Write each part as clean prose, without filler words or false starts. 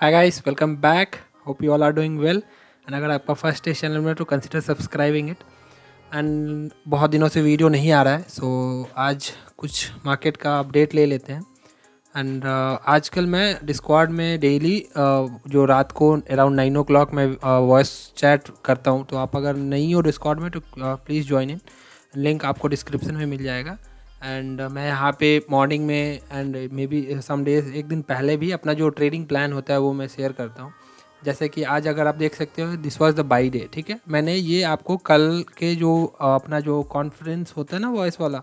Hi guys, welcome back. Hope you all are doing well. And अगर आपका first day channel में तो consider subscribing it. And बहुत दिनों से वीडियो नहीं आ रहा है, सो आज कुछ मार्केट का अपडेट ले लेते हैं। एंड आजकल मैं डिस्कॉर्ड में डेली जो रात को अराउंड 9 o'clock मैं वॉइस चैट करता हूँ। तो आप अगर नहीं हो डिस्कॉर्ड में तो प्लीज़ ज्वाइन इन। लिंक आपको डिस्क्रिप्शन में मिल जाएगा। एंड मैं यहाँ पे मॉर्निंग में and maybe some days एक दिन पहले भी अपना जो ट्रेडिंग प्लान होता है वो मैं शेयर करता हूँ। जैसे कि आज अगर आप देख सकते हो, this was the by day. ठीक है, मैंने ये आपको कल के जो अपना जो कॉन्फ्रेंस होता है ना वॉइस वाला,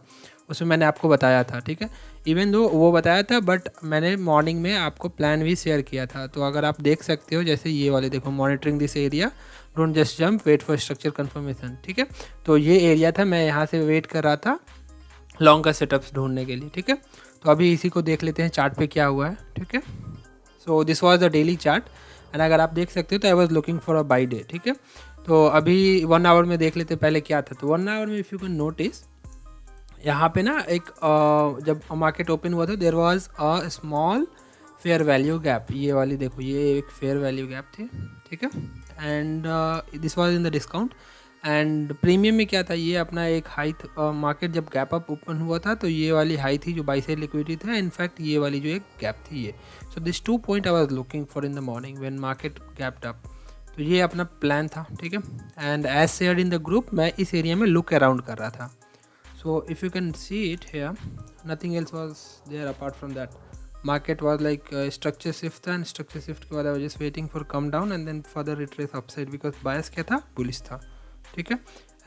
उसमें मैंने आपको बताया था। ठीक है, इवन दो वो बताया था, बट मैंने मॉर्निंग में आपको प्लान भी शेयर किया था। तो अगर आप देख सकते हो, जैसे ये वाले देखो, monitoring this area, don't just jump, wait for structure confirmation. ठीक है, तो ये एरिया था, मैं यहाँ से वेट कर रहा था लॉन्ग का सेटअप्स ढूंढने के लिए। ठीक है, तो अभी इसी को देख लेते हैं चार्ट पे क्या हुआ है। ठीक है, सो this was the daily chart. And अगर आप देख सकते हो तो I was looking for a by day. ठीक है, तो अभी 1 आवर में देख लेते हैं पहले क्या था। तो 1 आवर में इफ़ यू कैन नोटिस, यहाँ पे ना एक जब मार्केट ओपन हुआ था, there was a small fair value gap. ये वाली देखो, ये एक फेयर वैल्यू गैप थी। ठीक है, and this was in the discount. And premium में क्या था, ये अपना एक हाई मार्केट जब गैप अप ओपन हुआ था तो ये वाली हाई थी जो बाई साइड लिक्विडिटी था। इनफैक्ट ये वाली जो एक गैप थी ये। So this 2 point I was looking for in the morning when market gapped up. तो ये अपना प्लान था। ठीक है, and as shared in the group, मैं इस एरिया में लुक अराउंड कर रहा था। So if you can see it here, nothing else was there apart from that. Market was like structure shift and structure shift के बाद I was just waiting for come down and then further retrace upside because bias क्या था, bullish था। ठीक है,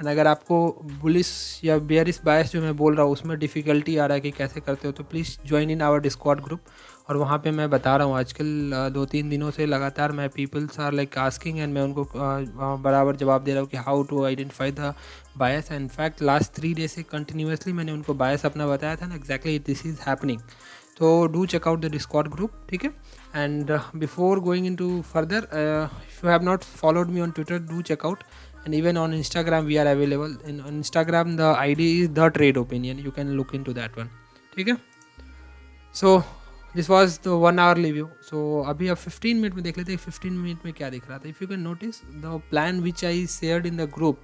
and अगर आपको bullish या बेयरिश बायस जो मैं बोल रहा हूँ उसमें डिफ़िकल्टी आ रहा है कि कैसे करते हो, तो please join in our Discord group. और वहाँ पे मैं बता रहा हूँ आजकल 2-3 दिनों से लगातार मैं peoples are like asking and मैं उनको बराबर जवाब दे रहा हूँ कि how to identify the bias. And in fact last 3 day से कंटिन्यूसली मैंने उनको बायस अपना बताया था ना, एग्जैक्टली दिस इज़ हैपनिंग। तो do check out the Discord group. ठीक है, and before going in to further, if you have not followed me on Twitter, do check out. And even on Instagram we are available. In on Instagram the ID is the trade opinion, you can look into that one. ठीक है, so this was the 1 hour review. So अभी अब 15 minute में देख लेते हैं 15 minute में क्या दिख रहा था। If you can notice the plan which I shared in the group,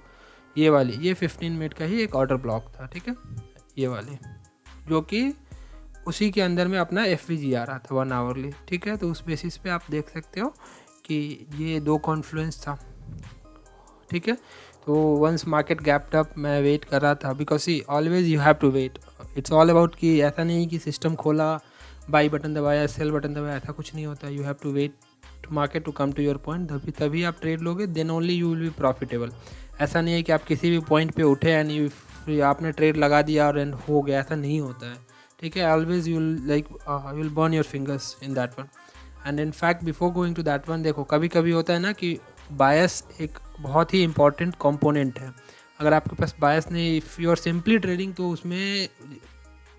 ये वाली, ये 15 मिनट का ही एक ऑर्डर ब्लॉक था। ठीक है, ये वाली जो कि उसी के अंदर में अपना FVG आ रहा था 1 आवरली। ठीक है, तो उस बेसिस पे आप देख सकते हो कि ये दो कॉन्फ्लुएंस था। ठीक है, तो वंस मार्केट गैप्ड अप मैं वेट कर रहा था, because see always you have to wait. It's all about कि ऐसा नहीं कि सिस्टम खोला, बाई बटन दबाया, सेल बटन दबाया, ऐसा कुछ नहीं होता। You have to wait to market to come to your point, तभी आप ट्रेड लोगे, then only you will be profitable. ऐसा नहीं है कि आप किसी भी पॉइंट पे उठे एंड आपने ट्रेड लगा दिया और एंड हो गया, ऐसा नहीं होता है। ठीक है, always you will burn your fingers in that one. And in fact before going to that one, देखो कभी कभी होता है ना कि बायस एक बहुत ही इंपॉर्टेंट कंपोनेंट है। अगर आपके पास बायस नहीं, if you are simply trading, तो उसमें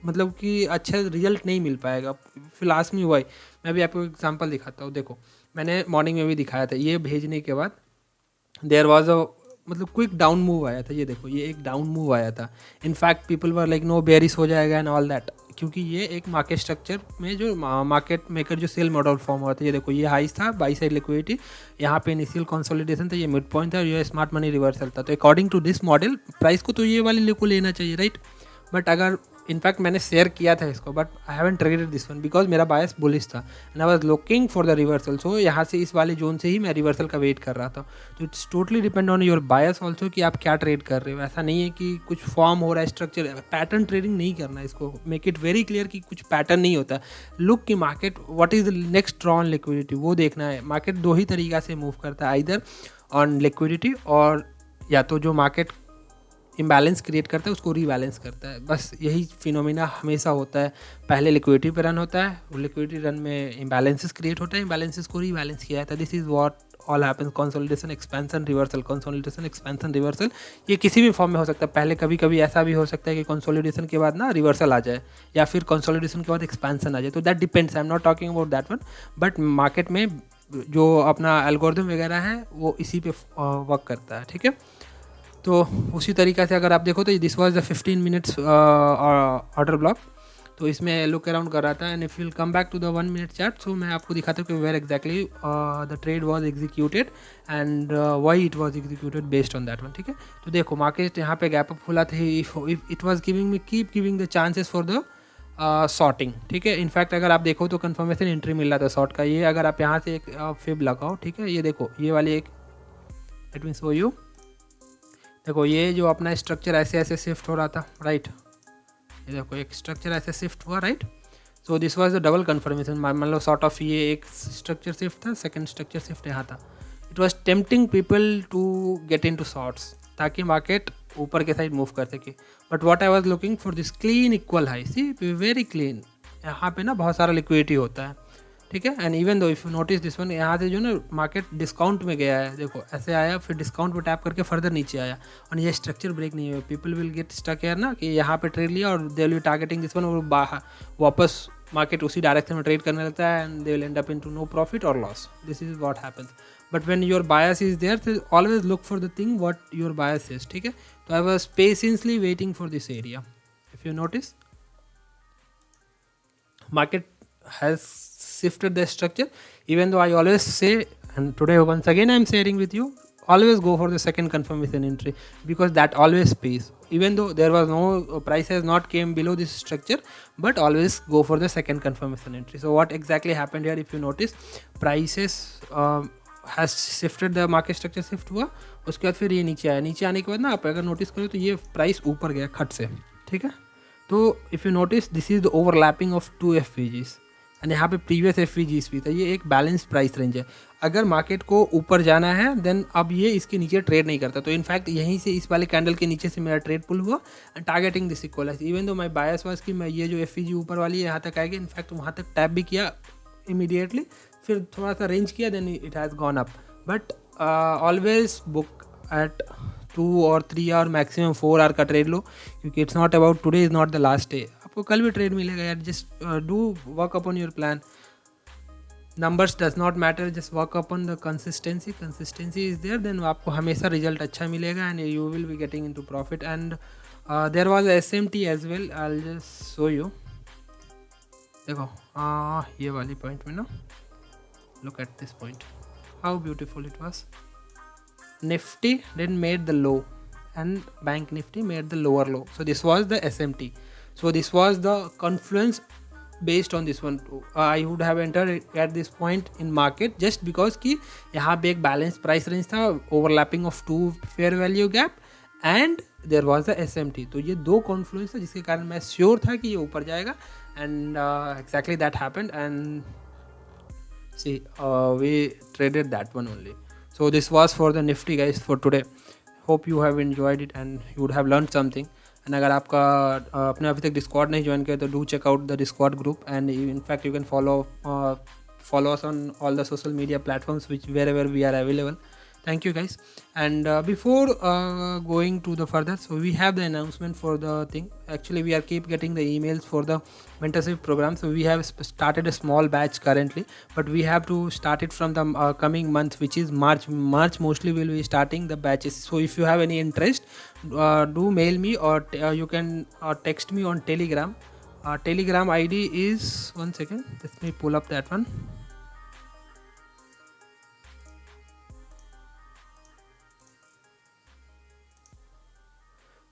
मतलब कि अच्छा रिजल्ट नहीं मिल पाएगा। फिर लास्ट में हुआ ही, मैं भी आपको एग्जांपल दिखाता हूँ। देखो मैंने मॉर्निंग में भी दिखाया था, ये भेजने के बाद देयर वाज अ मतलब क्विक डाउन मूव आया था। ये देखो, ये एक डाउन मूव आया था। In fact people were like no bearish हो जाएगा एंड ऑल दैट, क्योंकि ये एक मार्केट स्ट्रक्चर में जो मार्केट मेकर जो सेल मॉडल फॉर्म हुआ था। ये देखो, ये हाइस था, बाई साइड लिक्विडिटी, यहाँ पे इनिशियल कंसोलिडेशन था, ये मिड पॉइंट था और ये स्मार्ट मनी रिवर्सल था। तो according to this model price को तो ये वाली को लेना चाहिए, राइट। बट अगर इनफैक्ट मैंने शेयर किया था इसको, but I haven't traded this one because मेरा बायस बुलिश था and I was looking for the reversal. So यहाँ से इस वाले जोन से ही मैं रिवर्सल का वेट कर रहा था। तो it's totally depend on your bias also कि आप क्या ट्रेड कर रहे हो। ऐसा नहीं है कि कुछ फॉर्म हो रहा है, स्ट्रक्चर पैटर्न ट्रेडिंग नहीं करना है। इसको मेक इट वेरी क्लियर कि कुछ पैटर्न नहीं होता। लुक कि market what is the next draw on liquidity, वो देखना है। मार्केट दो ही तरीका से मूव करता है, आइदर ऑन लिक्विडिटी और या तो जो मार्केट इम्बैलेंस क्रिएट करता है उसको रीबैलेंस करता है। बस यही फिनोमिना हमेशा होता है। पहले लिक्विडिटी पे रन होता है, लिक्विडिटी रन में इम्बैलेंसेस क्रिएट होता है, इम्बैलेंसेस को रीबैलेंस किया जाता है। This is what all happens, consolidation expansion reversal, consolidation expansion reversal. ये किसी भी फॉर्म में हो सकता है। पहले कभी कभी ऐसा भी हो सकता है कि कंसोलिडेशन के बाद ना रिवर्सल आ जाए, या फिर कंसोलिडेशन के बाद एक्सपेंशन आ जाए। तो that depends, I am not talking about that one. But market में जो अपना एल्गोरिथम वगैरह है वो इसी पे वर्क करता है। ठीक है, तो उसी तरीक़ा से अगर आप देखो तो this was the 15 minutes order block. तो इसमें लुक अराउंड कर रहा था। And if you come back to the 1 minute chart, so मैं आपको दिखाता हूँ कि where exactly the trade was executed and why it was executed based on that one. ठीक है, तो देखो मार्केट यहाँ पे गैप अप खुला था, it was giving me keep giving the chances for the shorting. ठीक है, इनफैक्ट अगर आप देखो तो कंफर्मेशन एंट्री मिल रहा था शॉर्ट का। ये अगर आप यहाँ से एक फिब लगाओ, ठीक है, ये देखो ये वाली एक, लेट मी शो यू, देखो ये जो अपना स्ट्रक्चर ऐसे ऐसे शिफ्ट हो रहा था, राइट, ये देखो एक स्ट्रक्चर ऐसे शिफ्ट हुआ, right. So this was the double confirmation, मान लो सॉर्ट ऑफ ये एक स्ट्रक्चर शिफ्ट था, सेकंड स्ट्रक्चर शिफ्ट यहाँ था। It was tempting people to get into shorts ताकि मार्केट ऊपर के साइड मूव कर सके। But what I was looking for this clean equal high, see very clean, यहाँ पे ना बहुत सारा लिक्विडिटी होता है। ठीक है, and even though if you notice this one, यहाँ से जो ना मार्केट डिस्काउंट में गया है, देखो ऐसे आया, फिर डिस्काउंट पे टैप करके फर्दर नीचे आया, और ये स्ट्रक्चर ब्रेक नहीं हुआ। People will get stuck here ना कि यहाँ पे ट्रेड लिया और they will be targeting this one, और बाहर वापस मार्केट उसी डायरेक्शन में ट्रेड करने लगता है and they will end up into no profit और loss. This is what happens. But when your bias is there, तो always look for the thing what your bias is. ठीक है, तो I was patiently waiting for this area. If you notice market has shifted the structure, even though I always say, and today once again I'm sharing with you, always go for the second confirmation entry, because that always pays. Even though there was no price has not came below this structure, but always go for the second confirmation entry. So what exactly happened here, if you notice, prices has shifted, the market structure shift हुआ, उसके बाद फिर ये नीचे आया, नीचे आने के बाद ना आप अगर नोटिस करो तो ये प्राइस ऊपर गया खट से। ठीक है, तो if you notice this is the overlapping of 2 FVGs, and यहाँ पे प्रीवियस FVGs भी था। ये एक बैलेंस प्राइस रेंज है। अगर मार्केट को ऊपर जाना है देन अब ये इसके नीचे ट्रेड नहीं करता। तो इनफैक्ट यहीं से इस वाले कैंडल के नीचे से मेरा ट्रेड पुल हुआ and targeting this equalise. Even though my bias was कि मैं ये जो FVG ऊपर वाली है यहाँ तक आएगी, इनफैक्ट वहाँ तक टैप भी किया इमीडिएटली, फिर थोड़ा सा रेंज किया, then it has gone up. But always book at 2 और 3 और मैक्सिमम 4 आवर का ट्रेड लो, क्योंकि it's not about today is not the last day. आपको कल भी ट्रेड मिलेगा यार, just do work upon your plan. Numbers does not matter, just work upon the consistency. Consistency is there, देन आपको हमेशा रिजल्ट अच्छा मिलेगा and you will be getting into profit. And there was SMT as well, I will just show you. देखो ये वाली point में ना, look at this point, how beautiful it was. Nifty then made the low and Bank Nifty made the lower low. So this was the SMT. So this was the confluence based on this one. I would have entered at this point in market just because कि यहाँ पे एक balance price range था, overlapping of 2 fair value gap, and there was the SMT. तो ये 2 Confluence था जिसके कारण मैं श्योर था कि ये ऊपर जाएगा, and exactly that happened, and see we traded that one only. So this was for the Nifty guys for today. Hope you have enjoyed it and you would have learned something. And अगर आपका अपने अभी तक Discord नहीं join किया तो do check out the Discord group, and in fact you can follow us on all the social media platforms which wherever we are available. Thank you guys. And before going to the further, so we have the announcement for the thing. Actually we are keep getting the emails for the mentorship program, so we have started a small batch currently, but we have to start it from the coming month, which is March mostly will be starting the batches. So if you have any interest, do mail me or you can text me on Telegram. Telegram ID is, one second, let me pull up that one.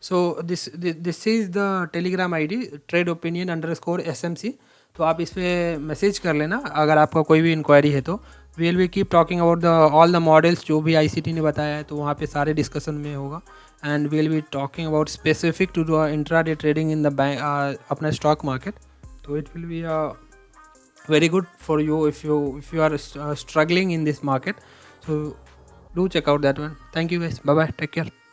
So this is the Telegram ID, trade_opinion_SMC. तो आप इस पर message कर लेना अगर आपका कोई भी इंक्वायरी है तो। We will be keep talking about the all the models जो भी ICT ने बताया है, तो वहाँ पे सारे डिस्कशन में होगा, and we will be talking about specific to the intraday trading in the bank, अपना स्टॉक मार्केट. तो इट विल बी very good for you if you are struggling in this market. So do check out that one. Thank you guys. Bye bye, take care.